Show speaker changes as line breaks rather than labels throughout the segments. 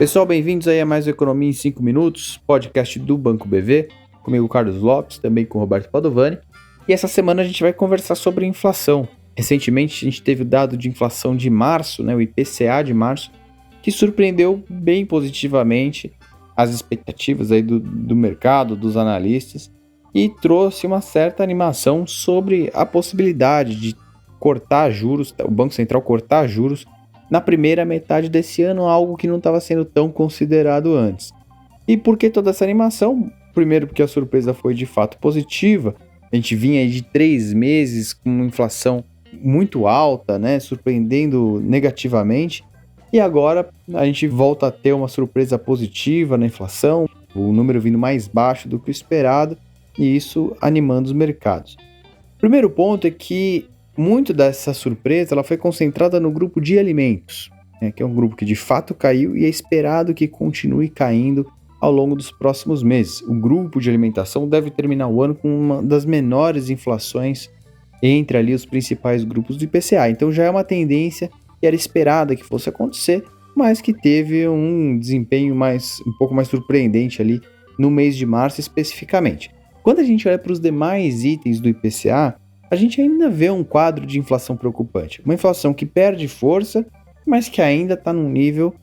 Pessoal, bem-vindos aí a mais um Economia em 5 Minutos, podcast do Banco BV, comigo Carlos Lopes, também com o Roberto Padovani. E essa semana a gente vai conversar sobre inflação. Recentemente a gente teve o dado de inflação de março, o IPCA de março, que surpreendeu bem positivamente as expectativas aí do mercado, dos analistas, e trouxe uma certa animação sobre a possibilidade de cortar juros, o Banco Central cortar juros na primeira metade desse ano, algo que não estava sendo tão considerado antes. E por que toda essa animação? Primeiro porque a surpresa foi de fato positiva, a gente vinha aí de 3 meses com uma inflação muito alta, surpreendendo negativamente, e agora a gente volta a ter uma surpresa positiva na inflação, o número vindo mais baixo do que o esperado, e isso animando os mercados. O primeiro ponto é que muito dessa surpresa ela foi concentrada no grupo de alimentos, que é um grupo que de fato caiu e é esperado que continue caindo ao longo dos próximos meses. O grupo de alimentação deve terminar o ano com uma das menores inflações entre ali os principais grupos do IPCA. Então já é uma tendência que era esperada que fosse acontecer, mas que teve um desempenho um pouco mais surpreendente ali no mês de março especificamente. Quando a gente olha para os demais itens do IPCA, a gente ainda vê um quadro de inflação preocupante. Uma inflação que perde força, mas que ainda está num nível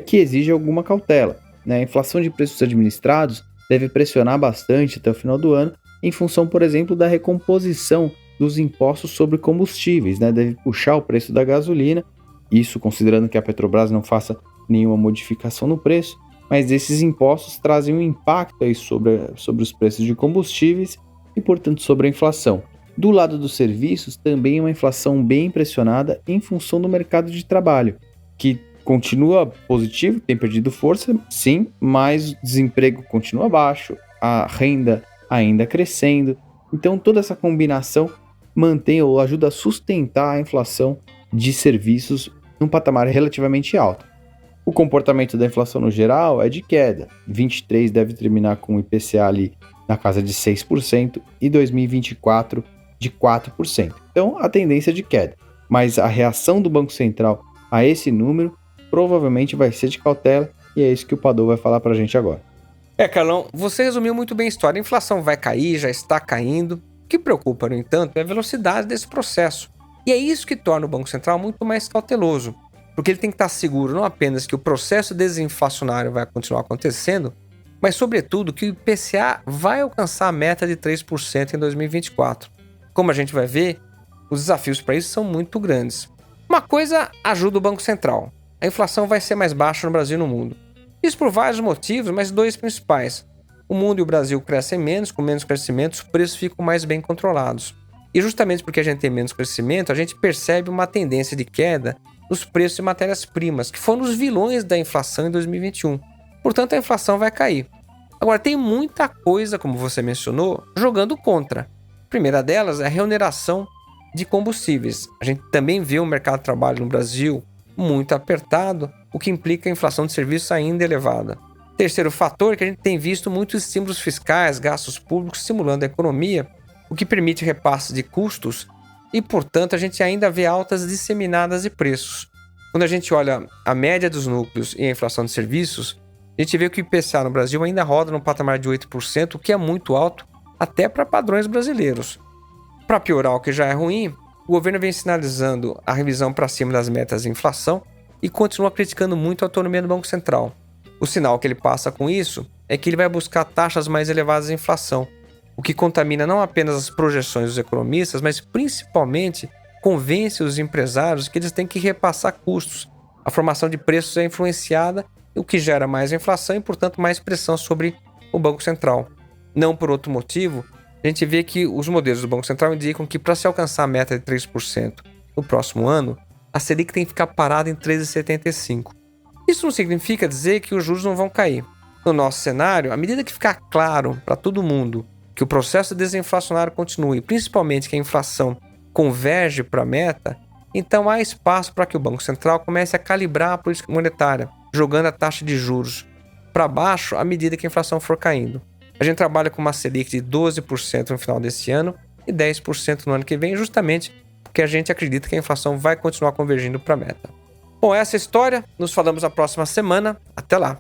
que exige alguma cautela. A inflação de preços administrados deve pressionar bastante até o final do ano, em função, por exemplo, da recomposição dos impostos sobre combustíveis. Deve puxar o preço da gasolina, isso considerando que a Petrobras não faça nenhuma modificação no preço, mas esses impostos trazem um impacto aí sobre os preços de combustíveis e, portanto, sobre a inflação. Do lado dos serviços, também é uma inflação bem pressionada em função do mercado de trabalho, que continua positivo, tem perdido força, sim, mas o desemprego continua baixo, a renda ainda crescendo. Então, toda essa combinação mantém ou ajuda a sustentar a inflação de serviços num patamar relativamente alto. O comportamento da inflação no geral é de queda. 23 deve terminar com o IPCA ali na casa de 6% e 2024 de 4%. Então, a tendência é de queda. Mas a reação do Banco Central a esse número provavelmente vai ser de cautela, e é isso que o Padov vai falar pra gente agora.
Carlão, você resumiu muito bem a história. A inflação vai cair, já está caindo. O que preocupa, no entanto, é a velocidade desse processo. E é isso que torna o Banco Central muito mais cauteloso, porque ele tem que estar seguro não apenas que o processo desinflacionário vai continuar acontecendo, mas, sobretudo, que o IPCA vai alcançar a meta de 3% em 2024. Como a gente vai ver, os desafios para isso são muito grandes. Uma coisa ajuda o Banco Central. A inflação vai ser mais baixa no Brasil e no mundo. Isso por vários motivos, mas 2 principais. O mundo e o Brasil crescem menos, com menos crescimento, os preços ficam mais bem controlados. E justamente porque a gente tem menos crescimento, a gente percebe uma tendência de queda nos preços de matérias-primas, que foram os vilões da inflação em 2021. Portanto, a inflação vai cair. Agora, tem muita coisa, como você mencionou, jogando contra. A primeira delas é a reoneração de combustíveis. A gente também vê o mercado de trabalho no Brasil muito apertado, o que implica a inflação de serviços ainda elevada. Terceiro fator é que a gente tem visto muitos estímulos fiscais, gastos públicos estimulando a economia, o que permite repasse de custos e, portanto, a gente ainda vê altas disseminadas de preços. Quando a gente olha a média dos núcleos e a inflação de serviços, a gente vê que o IPCA no Brasil ainda roda no patamar de 8%, o que é muito alto até para padrões brasileiros. Para piorar o que já é ruim, o governo vem sinalizando a revisão para cima das metas de inflação e continua criticando muito a autonomia do Banco Central. O sinal que ele passa com isso é que ele vai buscar taxas mais elevadas de inflação, o que contamina não apenas as projeções dos economistas, mas principalmente convence os empresários que eles têm que repassar custos. A formação de preços é influenciada, o que gera mais inflação e, portanto, mais pressão sobre o Banco Central. Não por outro motivo, a gente vê que os modelos do Banco Central indicam que para se alcançar a meta de 3% no próximo ano, a Selic tem que ficar parada em 3,75%. Isso não significa dizer que os juros não vão cair. No nosso cenário, à medida que ficar claro para todo mundo que o processo desinflacionário continue, principalmente que a inflação converge para a meta, então há espaço para que o Banco Central comece a calibrar a política monetária, jogando a taxa de juros para baixo à medida que a inflação for caindo. A gente trabalha com uma Selic de 12% no final desse ano e 10% no ano que vem, justamente porque a gente acredita que a inflação vai continuar convergindo para a meta. Bom, essa é a história. Nos falamos na próxima semana. Até lá.